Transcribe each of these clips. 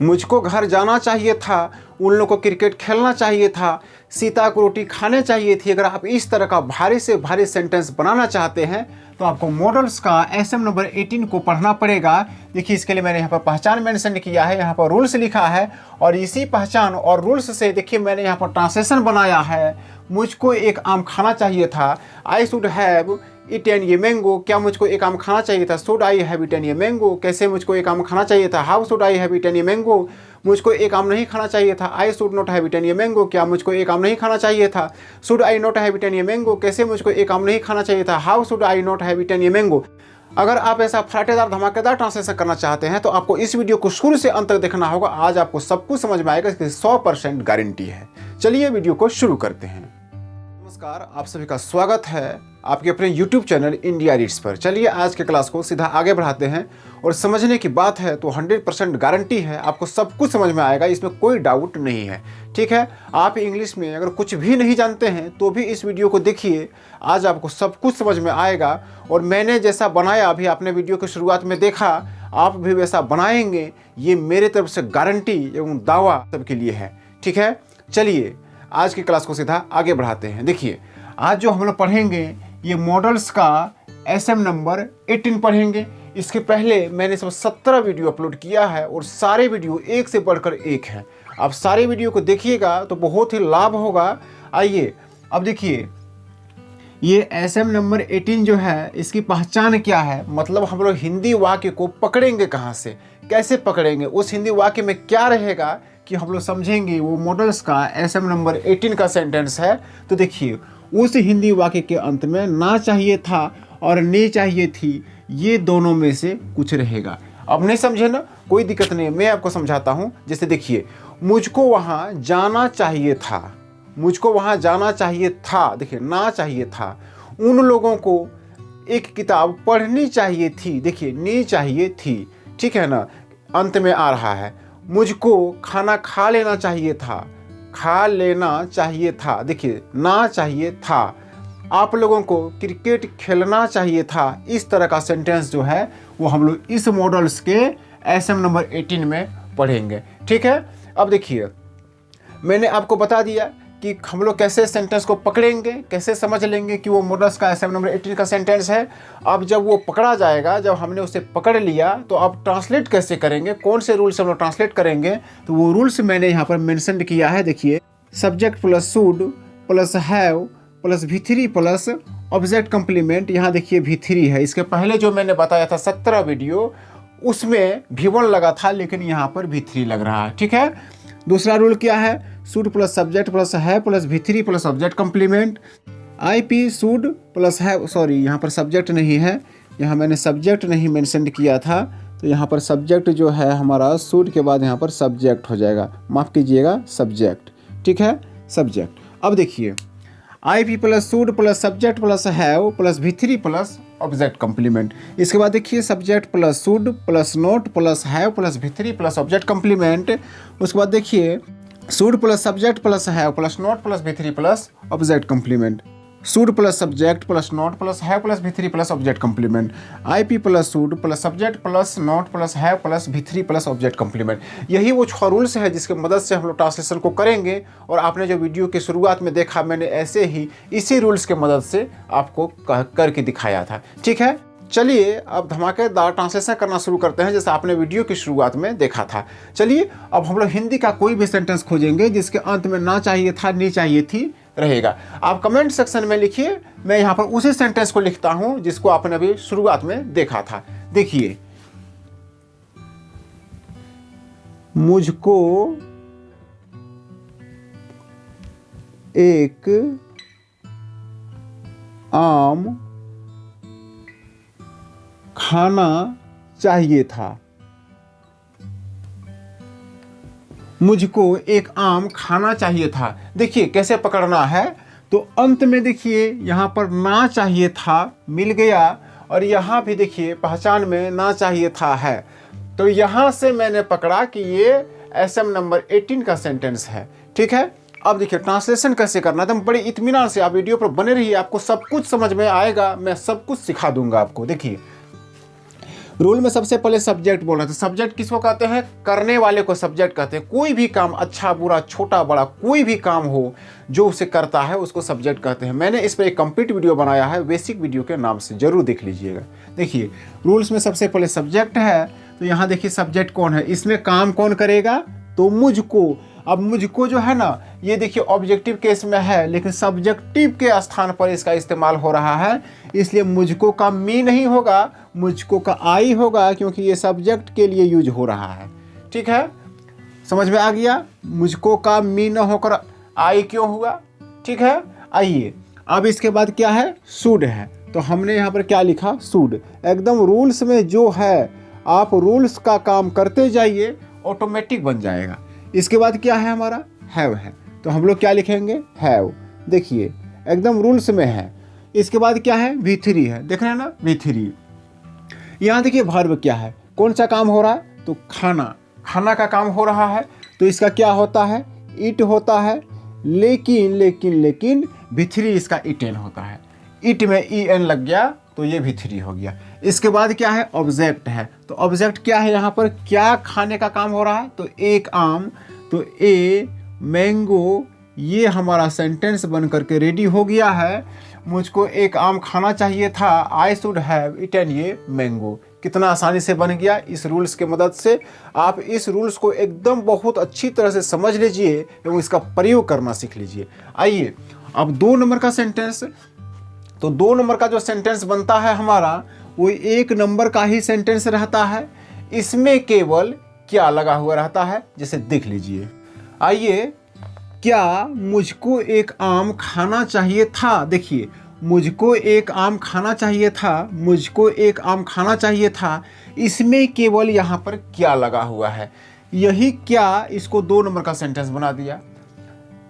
मुझको घर जाना चाहिए था, उन लोगों को क्रिकेट खेलना चाहिए था, सीता को रोटी खाने चाहिए थी। अगर आप इस तरह का भारी से भारी सेंटेंस बनाना चाहते हैं तो आपको मॉडल्स का एसएम नंबर 18 को पढ़ना पड़ेगा। देखिए, इसके लिए मैंने यहाँ पर पहचान मेंशन किया है, यहाँ पर रूल्स लिखा है, और इसी पहचान और रूल्स से देखिए मैंने यहाँ पर ट्रांसलेशन बनाया है। मुझको एक आम खाना चाहिए था, आई शुड हैव ईटन ये मैंगो। क्या मुझको एक आम खाना चाहिए था? शुड आई हैव ईटन ये मैंगो। कैसे मुझको एक आम खाना चाहिए था? How should I have eaten ये मैंगो। मुझको एक आम नहीं खाना चाहिए था, I should not have eaten ये मैंगो। क्या मुझको एक आम नहीं खाना चाहिए था? Should I not have eaten ये मैंगो। कैसे मुझको एक आम नहीं खाना चाहिए था? How should I not have eaten ये मैंगो। अगर आप ऐसा फराटेदार धमाकेदार ट्रांसलेशन करना चाहते हैं तो आपको इस वीडियो को शुरू से अंत तक देखना होगा। आज आपको सब कुछ समझ में आएगा, इसकी 100% गारंटी है। चलिए वीडियो को शुरू करते हैं। नमस्कार, आप सभी का स्वागत है आपके अपने YouTube चैनल इंडिया रीड्स पर। चलिए आज के क्लास को सीधा आगे बढ़ाते हैं, और समझने की बात है तो 100% गारंटी है, आपको सब कुछ समझ में आएगा, इसमें कोई डाउट नहीं है। ठीक है, आप इंग्लिश में अगर कुछ भी नहीं जानते हैं तो भी इस वीडियो को देखिए, आज आपको सब कुछ समझ में आएगा। और मैंने जैसा बनाया, अभी आपने वीडियो की शुरुआत में देखा, आप भी वैसा बनाएंगे, ये मेरे तरफ से गारंटी एवं दावा सबके लिए है। ठीक है, चलिए आज की क्लास को सीधा आगे बढ़ाते हैं। देखिए, आज जो हम लोग पढ़ेंगे ये मॉडल्स का एसएम नंबर 18 पढ़ेंगे। इसके पहले मैंने सब 17 वीडियो अपलोड किया है, और सारे वीडियो एक से बढ़कर एक हैं। आप सारे वीडियो को देखिएगा तो बहुत ही लाभ होगा। आइए अब देखिए, ये एसएम नंबर 18 जो है, इसकी पहचान क्या है, मतलब हम लोग हिंदी वाक्य को पकड़ेंगे कहाँ से, कैसे पकड़ेंगे, उस हिंदी वाक्य में क्या रहेगा कि हम लोग समझेंगे। वो मॉडल्स का एसएम नंबर 18 का सेंटेंस है। तो देखिए, उस हिंदी वाक्य के अंत में ना चाहिए था और ने चाहिए थी, ये दोनों में से कुछ रहेगा। अब नहीं समझे ना, कोई दिक्कत नहीं, मैं आपको समझाता हूँ। जैसे देखिए, मुझको वहाँ जाना चाहिए था, मुझको वहाँ जाना चाहिए था। देखिए, ना चाहिए था। उन लोगों को एक किताब पढ़नी चाहिए थी। देखिए, ने चाहिए थी, ठीक है ना, अंत में आ रहा है। मुझको खाना खा लेना चाहिए था, खा लेना चाहिए था। देखिए, ना चाहिए था। आप लोगों को क्रिकेट खेलना चाहिए था। इस तरह का सेंटेंस जो है वो हम लोग इस मॉडल्स के एसएम नंबर 18 में पढ़ेंगे। ठीक है, अब देखिए, मैंने आपको बता दिया कि हम लोग कैसे सेंटेंस को पकड़ेंगे, कैसे समझ लेंगे कि वो मॉडल्स का एसएम नंबर 18 का सेंटेंस है। अब जब वो पकड़ा जाएगा, जब हमने उसे पकड़ लिया, तो अब ट्रांसलेट कैसे करेंगे, कौन से रूल्स हम लोग ट्रांसलेट करेंगे, तो वो रूल्स मैंने यहाँ पर मेंशन किया है। देखिए, subject plus should plus have plus V3 plus object complement. यहाँ देखिए V3 है। इसके पहले जो मैंने बताया था 17 वीडियो, उसमें V1 लगा था, लेकिन यहाँ पर V3 लग रहा है। ठीक है, दूसरा रूल क्या है, शुड प्लस सब्जेक्ट प्लस है plus V3 plus object complement. IP should plus है, सॉरी यहाँ पर सब्जेक्ट नहीं है, यहाँ मैंने सब्जेक्ट नहीं मेंशन किया था, तो यहाँ पर सब्जेक्ट जो है हमारा शुड के बाद यहाँ पर सब्जेक्ट हो जाएगा, माफ़ कीजिएगा, सब्जेक्ट। ठीक है, सब्जेक्ट। अब देखिए, IP plus should plus subject plus have plus V3 plus object complement. इसके बाद देखिए, subject plus should plus note plus have plus V3 plus object complement. उसके बाद देखिए, should plus subject plus have plus note plus V3 plus object complement. Should plus subject plus note plus have plus V3 plus object complement. IP plus should plus subject plus note plus have plus V3 plus object complement. यही वो 6 rules है जिसकी मदद से हम लोग translation को करेंगे। और आपने जो वीडियो की शुरुआत में देखा, मैंने ऐसे ही इसी रूल्स के मदद से आपको करके दिखाया था। ठीक है, चलिए अब धमाकेदार ट्रांसलेशन करना शुरू करते हैं, जैसे आपने वीडियो की शुरुआत में देखा था। चलिए अब हम लोग हिंदी का कोई भी सेंटेंस खोजेंगे जिसके अंत में ना चाहिए था, नहीं चाहिए थी रहेगा। आप कमेंट सेक्शन में लिखिए, मैं यहाँ पर उसी सेंटेंस को लिखता हूँ जिसको आपने अभी शुरुआत में देखा था। देखिए, मुझको एक आम खाना चाहिए था। मुझको एक आम खाना चाहिए था। देखिए कैसे पकड़ना है, तो अंत में देखिए यहाँ पर ना चाहिए था मिल गया, और यहाँ भी देखिए पहचान में ना चाहिए था है। तो यहाँ से मैंने पकड़ा कि ये एसएम नंबर 18 का सेंटेंस है। ठीक है, अब देखिए ट्रांसलेशन कैसे करना है, एकदम बड़े इत्मीनान से आप वीडियो पर बने रहिए, आपको सब कुछ समझ में आएगा, मैं सब कुछ सिखा दूंगा आपको। देखिए, रूल में सबसे पहले सब्जेक्ट बोलना था। सब्जेक्ट किसको कहते हैं? करने वाले को सब्जेक्ट कहते हैं। कोई भी काम, अच्छा बुरा छोटा बड़ा कोई भी काम हो जो उसे करता है उसको सब्जेक्ट कहते हैं। मैंने इस पर एक कंप्लीट वीडियो बनाया है बेसिक वीडियो के नाम से, जरूर देख लीजिएगा। देखिए रूल्स में सबसे पहले सब्जेक्ट है, तो यहाँ देखिए सब्जेक्ट कौन है, इसमें काम कौन करेगा? तो मुझको। अब मुझको जो है ना, ये देखिए ऑब्जेक्टिव केस में है लेकिन सब्जेक्टिव के स्थान पर इसका इस्तेमाल हो रहा है, इसलिए मुझको का मी नहीं होगा, मुझको का आई होगा, क्योंकि ये सब्जेक्ट के लिए यूज हो रहा है। ठीक है, समझ में आ गया? मुझको का मी न होकर आई क्यों हुआ? ठीक है, आइए अब इसके बाद क्या है? शुड है। तो हमने यहाँ पर क्या लिखा? शुड। एकदम रूल्स में जो है, आप रूल्स का काम करते जाइए, ऑटोमेटिक बन जाएगा। इसके बाद क्या है हमारा? हैव है, तो हम लोग क्या लिखेंगे? हैव। देखिए एकदम रूल्स में है। इसके बाद क्या है? V3 है, देख रहे हैं ना V3। यहाँ देखिए वर्ब क्या है, कौन सा काम हो रहा है? तो खाना, खाना का काम हो रहा है, तो इसका क्या होता है? इट होता है। लेकिन V3 इसका इटेन होता है। इट में EN लग गया तो ये V3 हो गया। इसके बाद क्या है? ऑब्जेक्ट है। तो ऑब्जेक्ट क्या है यहाँ पर? क्या खाने का काम हो रहा है? तो एक आम, तो ए मैंगो, ये हमारा सेंटेंस बन करके रेडी हो गया है। मुझको एक आम खाना चाहिए था, आई शुड हैव इटन ये मैंगो। कितना आसानी से बन गया इस रूल्स के मदद से। आप इस रूल्स को एकदम बहुत अच्छी तरह से समझ लीजिए एवं इसका प्रयोग करना सीख लीजिए। आइए अब 2 नंबर का सेंटेंस। तो 2 नंबर का जो सेंटेंस बनता है हमारा, वो 1 नंबर का ही सेंटेंस रहता है। इसमें केवल क्या लगा हुआ रहता है, जैसे देख लीजिए। आइए, क्या मुझको एक आम खाना चाहिए था? देखिए मुझको एक आम खाना चाहिए था, मुझको एक आम खाना चाहिए था, इसमें केवल यहाँ पर क्या लगा हुआ है। यही क्या इसको 2 नंबर का सेंटेंस बना दिया।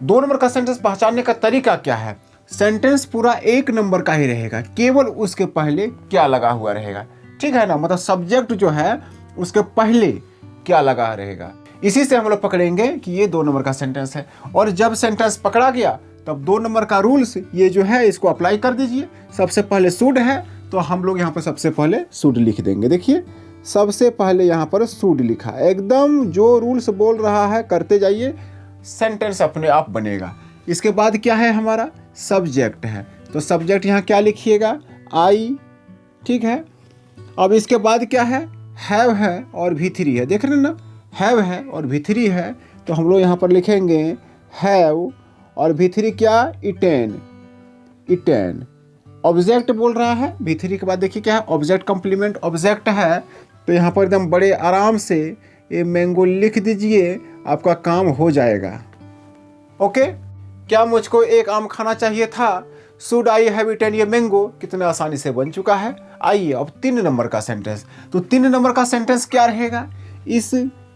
2 नंबर का सेंटेंस पहचानने का तरीका क्या है? सेंटेंस पूरा 1 नंबर का ही रहेगा, केवल उसके पहले क्या लगा हुआ रहेगा। ठीक है ना, मतलब सब्जेक्ट जो है उसके पहले क्या लगा रहेगा। इसी से हम लोग पकड़ेंगे कि ये 2 नंबर का सेंटेंस है। और जब सेंटेंस पकड़ा गया तब 2 नंबर का रूल्स ये जो है इसको अप्लाई कर दीजिए। सबसे पहले शुड है, तो हम लोग यहाँ पर सबसे पहले शुड लिख देंगे। देखिए सबसे पहले यहाँ पर शुड लिखा, एकदम जो रूल्स बोल रहा है करते जाइए, सेंटेंस अपने आप बनेगा। इसके बाद क्या है हमारा? सब्जेक्ट है, तो सब्जेक्ट यहाँ क्या लिखिएगा? आई। ठीक है, अब इसके बाद क्या है? हैव है और V3 है, देख रहे हैं ना, हैव है और V3 है, तो हम लोग यहाँ पर लिखेंगे हैव और V3 क्या? इटेन। इटेन ऑब्जेक्ट बोल रहा है। V3 के बाद देखिए क्या है? ऑब्जेक्ट कॉम्प्लीमेंट ऑब्जेक्ट है, तो यहाँ पर एकदम बड़े आराम से ये मैंगो लिख दीजिए, आपका काम हो जाएगा। ओके, क्या मुझको एक आम खाना चाहिए था, शुड आई हैव इटन ये मैंगो, कितना आसानी से बन चुका है। आइए अब 3 नंबर का सेंटेंस। तो 3 नंबर का सेंटेंस क्या रहेगा? इस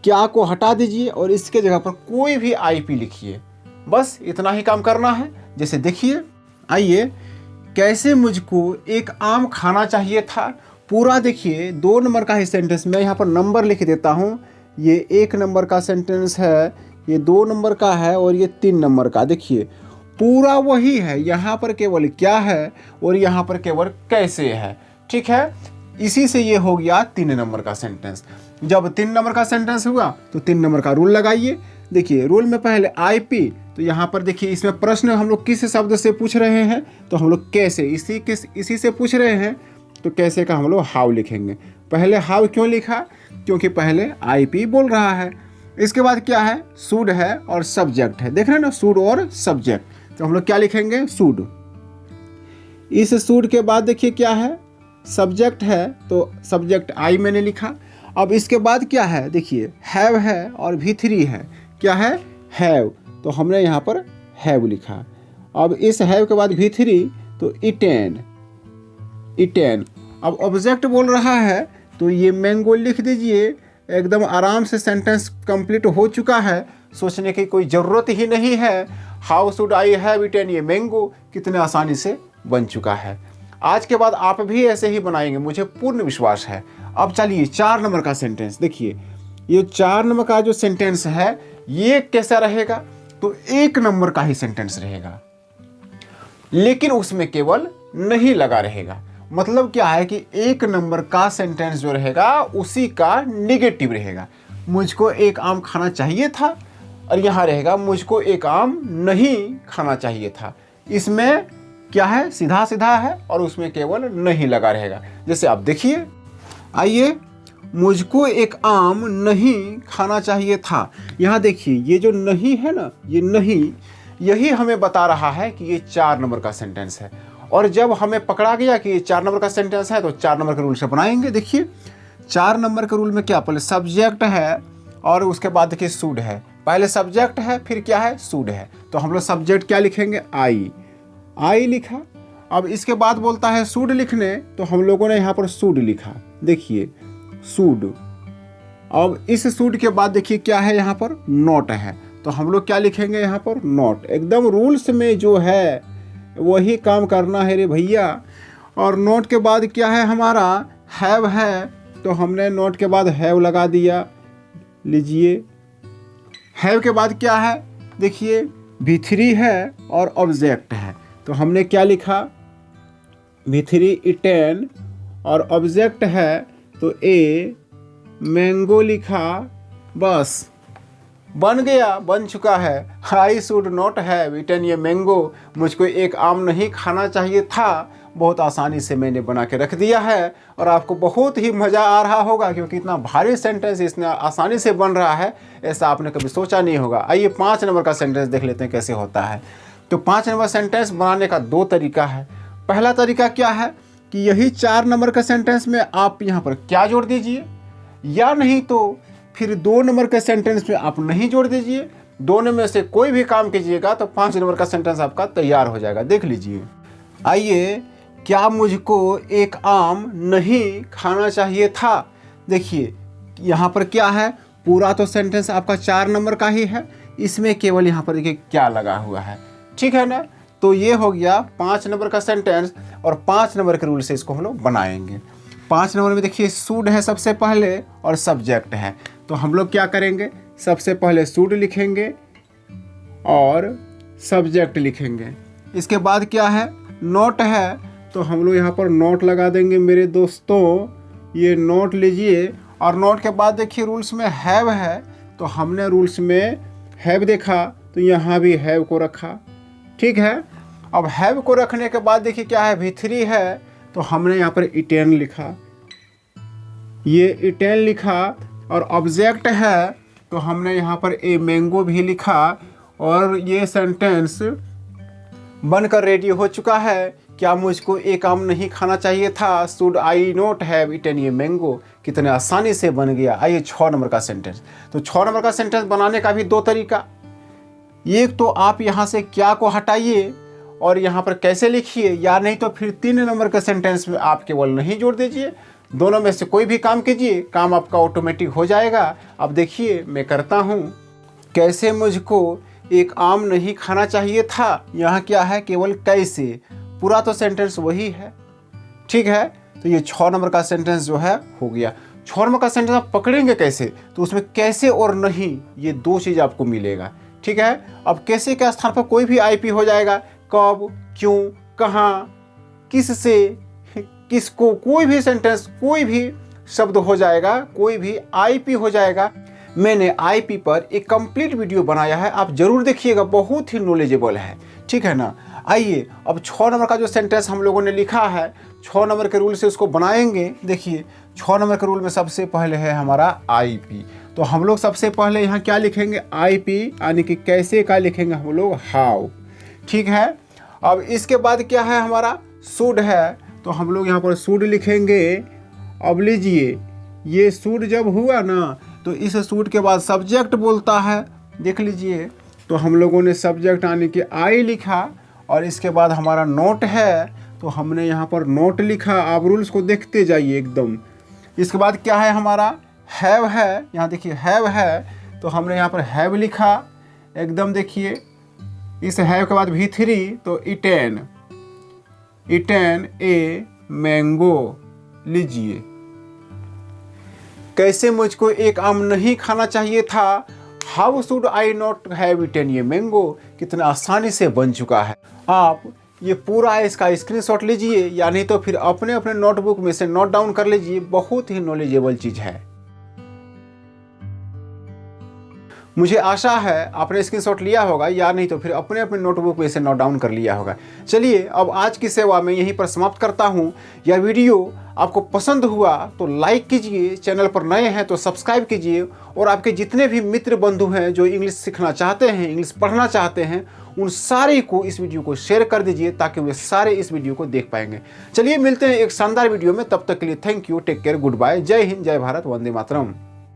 क्या को हटा दीजिए और इसके जगह पर कोई भी IP लिखिए, बस इतना ही काम करना है। जैसे देखिए, आइए, कैसे मुझको एक आम खाना चाहिए था, पूरा देखिए 2 नंबर का ही सेंटेंस। मैं यहाँ पर नंबर लिख देता हूँ, ये 1 नंबर का सेंटेंस है, ये 2 नंबर का है और ये 3 नंबर का। देखिए पूरा वही है, यहाँ पर केवल क्या है और यहाँ पर केवल कैसे है। ठीक है, इसी से ये हो गया 3 नंबर का सेंटेंस। जब 3 नंबर का सेंटेंस हुआ तो 3 नंबर का रूल लगाइए। देखिए रूल में पहले IP, तो यहाँ पर देखिए इसमें प्रश्न हम लोग किस शब्द से पूछ रहे हैं, तो हम लोग कैसे, इसी से पूछ रहे हैं, तो कैसे का हम लोग हाउ लिखेंगे। पहले हाउ क्यों लिखा? क्योंकि पहले IP बोल रहा है। इसके बाद क्या है? शुड है और सब्जेक्ट है, देख रहे हैं ना, शुड और सब्जेक्ट, तो हम लोग क्या लिखेंगे? शुड। इस शुड के बाद देखिए क्या है? सब्जेक्ट है, तो सब्जेक्ट आई मैंने लिखा। अब इसके बाद क्या है? देखिए हैव है और V3 है, क्या है? हैव, तो हमने यहाँ पर हैव लिखा। अब इस हैव के बाद V3, तो इटेन। इटेन अब ऑब्जेक्ट बोल रहा है, तो ये मैंगो लिख दीजिए, एकदम आराम से सेंटेंस कंप्लीट हो चुका है, सोचने की कोई ज़रूरत ही नहीं है। How should I have eaten ये मैंगो, कितने आसानी से बन चुका है। आज के बाद आप भी ऐसे ही बनाएंगे, मुझे पूर्ण विश्वास है। अब चलिए 4 नंबर का सेंटेंस। देखिए ये 4 नंबर का जो सेंटेंस है ये कैसा रहेगा? तो 1 नंबर का ही सेंटेंस रहेगा, लेकिन उसमें केवल नहीं लगा रहेगा। मतलब क्या है कि एक नंबर का सेंटेंस जो रहेगा उसी का निगेटिव रहेगा। मुझको एक आम खाना चाहिए था, और यहाँ रहेगा मुझको एक आम नहीं खाना चाहिए था। इसमें क्या है, सीधा सीधा है, और उसमें केवल नहीं लगा रहेगा। जैसे आप देखिए, आइए, मुझको एक आम नहीं खाना चाहिए था। यहाँ देखिए ये जो नहीं है ना, ये नहीं, यही हमें बता रहा है कि ये 4 नंबर का सेंटेंस है। और जब हमें पकड़ा गया कि ये 4 नंबर का सेंटेंस है तो 4 नंबर के रूल से बनाएंगे। देखिए 4 नंबर के रूल में क्या, पहले सब्जेक्ट है और उसके बाद देखिए शुड है। पहले सब्जेक्ट है, फिर क्या है, शुड है। तो हम लोग सब्जेक्ट क्या लिखेंगे, आई लिखा। अब इसके बाद बोलता है शुड लिखने, तो हम लोगों ने यहाँ पर शुड लिखा। देखिए शुड। अब इस शुड के बाद देखिए क्या है, यहाँ पर नॉट है, तो हम लोग क्या लिखेंगे यहाँ पर, नॉट। एकदम रूल्स में जो है वही काम करना है रे भैया। और नोट के बाद क्या है हमारा, हैव है, तो हमने नोट के बाद हैव लगा दिया। लीजिए, हैव के बाद क्या है, देखिए V3 है और ऑब्जेक्ट है, तो हमने क्या लिखा, V3 इटेन, और ऑब्जेक्ट है तो ए मैंगो लिखा। बस बन गया, बन चुका है। I should not have eaten ये मैंगो, मुझको एक आम नहीं खाना चाहिए था। बहुत आसानी से मैंने बना के रख दिया है, और आपको बहुत ही मज़ा आ रहा होगा, क्योंकि इतना भारी सेंटेंस इतना आसानी से बन रहा है, ऐसा आपने कभी सोचा नहीं होगा। आइए 5 नंबर का सेंटेंस देख लेते हैं कैसे होता है। तो 5 नंबर सेंटेंस बनाने का 2 तरीका है। पहला तरीका क्या है कि यही 4 नंबर का सेंटेंस में आप यहाँ पर क्या जोड़ दीजिए, या नहीं तो फिर 2 नंबर के सेंटेंस में आप नहीं जोड़ दीजिए। दोनों में से कोई भी काम कीजिएगा तो 5 नंबर का सेंटेंस आपका तैयार हो जाएगा। देख लीजिए, आइए, क्या मुझको एक आम नहीं खाना चाहिए था। देखिए यहाँ पर क्या है, पूरा तो सेंटेंस आपका 4 नंबर का ही है, इसमें केवल यहाँ पर देखिए क्या लगा हुआ है, ठीक है ना। तो ये हो गया 5 नंबर का सेंटेंस, और 5 नंबर के रूल से इसको हम लोग बनाएंगे। 5 नंबर में देखिए शुड है सबसे पहले और सब्जेक्ट है, तो हम लोग क्या करेंगे, सबसे पहले शुड लिखेंगे और सब्जेक्ट लिखेंगे। इसके बाद क्या है, नोट है, तो हम लोग यहाँ पर नोट लगा देंगे मेरे दोस्तों। ये नोट लीजिए, और नोट के बाद देखिए रूल्स में हैव है, तो हमने रूल्स में हैव देखा तो यहाँ भी हैव को रखा, ठीक है। अब हैव को रखने के बाद देखिए क्या है, V3 है, तो हमने यहाँ पर इटेन लिखा, ये इटेन लिखा। और ऑब्जेक्ट है, तो हमने यहाँ पर ए मैंगो भी लिखा, और ये सेंटेंस बनकर रेडी हो चुका है। क्या मुझको एक आम नहीं खाना चाहिए था, should I not have eaten ये मैंगो। कितने आसानी से बन गया। आइए 6 नंबर का सेंटेंस। तो 6 नंबर का सेंटेंस बनाने का भी 2 तरीका। एक तो आप यहाँ से क्या को हटाइए और यहाँ पर कैसे लिखिए, या नहीं तो फिर 3 नंबर के सेंटेंस में आप केवल नहीं जोड़ दीजिए। दोनों में से कोई भी काम कीजिए, काम आपका ऑटोमेटिक हो जाएगा। अब देखिए मैं करता हूँ, कैसे मुझको एक आम नहीं खाना चाहिए था। यहाँ क्या है, केवल कैसे, पूरा तो सेंटेंस वही है, ठीक है। तो ये 6 नंबर का सेंटेंस जो है हो गया। 6 नंबर का सेंटेंस आप पकड़ेंगे कैसे, तो उसमें कैसे और नहीं, ये 2 चीज़ आपको मिलेगा, ठीक है। अब कैसे के स्थान पर कोई भी आईपी हो जाएगा, कब, क्यों, कहाँ, किससे, किसको, कोई भी सेंटेंस, कोई भी शब्द हो जाएगा, कोई भी आईपी हो जाएगा। मैंने आईपी पर एक कंप्लीट वीडियो बनाया है, आप जरूर देखिएगा, बहुत ही नॉलेजेबल है, ठीक है ना। आइए अब 6 नंबर का जो सेंटेंस हम लोगों ने लिखा है, 6 नंबर के रूल से उसको बनाएंगे। देखिए 6 नंबर के रूल में सबसे पहले है हमारा आईपी, तो हम लोग सबसे पहले यहाँ क्या लिखेंगे, आईपी, यानी कि कैसे का लिखेंगे हम लोग हाउ, ठीक है। अब इसके बाद क्या है हमारा, शुड है, तो हम लोग यहाँ पर शुड लिखेंगे। अब लीजिए, ये शुड जब हुआ ना, तो इस शुड के बाद सब्जेक्ट बोलता है, देख लीजिए। तो हम लोगों ने सब्जेक्ट यानी कि आई लिखा, और इसके बाद हमारा नोट है, तो हमने यहाँ पर नोट लिखा। आप रूल्स को देखते जाइए एकदम। इसके बाद क्या है हमारा, हैव है, यहाँ देखिए हैव है, तो हमने यहाँ पर हैव लिखा एकदम। देखिए इस हैव के बाद V3, तो इटेन, इटेन ए मैंगो। लीजिए, कैसे मुझको एक आम नहीं खाना चाहिए था, how should I not have eaten ये मैंगो। कितना आसानी से बन चुका है। आप ये पूरा इसका स्क्रीनशॉट लीजिए, या नहीं तो फिर अपने अपने नोटबुक में से नोट डाउन कर लीजिए। बहुत ही नॉलेजेबल चीज़ है। मुझे आशा है आपने स्क्रीनशॉट लिया होगा, या नहीं तो फिर अपने अपने नोटबुक में से नोट डाउन कर लिया होगा। चलिए अब आज की सेवा मैं यहीं पर समाप्त करता हूँ। यह वीडियो आपको पसंद हुआ तो लाइक कीजिए, चैनल पर नए हैं तो सब्सक्राइब कीजिए, और आपके जितने भी मित्र बंधु हैं जो इंग्लिश सीखना चाहते हैं, इंग्लिश पढ़ना चाहते हैं, उन सारे को इस वीडियो को शेयर कर दीजिए ताकि वे सारे इस वीडियो को देख पाएंगे। चलिए मिलते हैं एक शानदार वीडियो में, तब तक के लिए thank you, take care, good bye, जय हिंद, जय भारत, वंदे मातरम।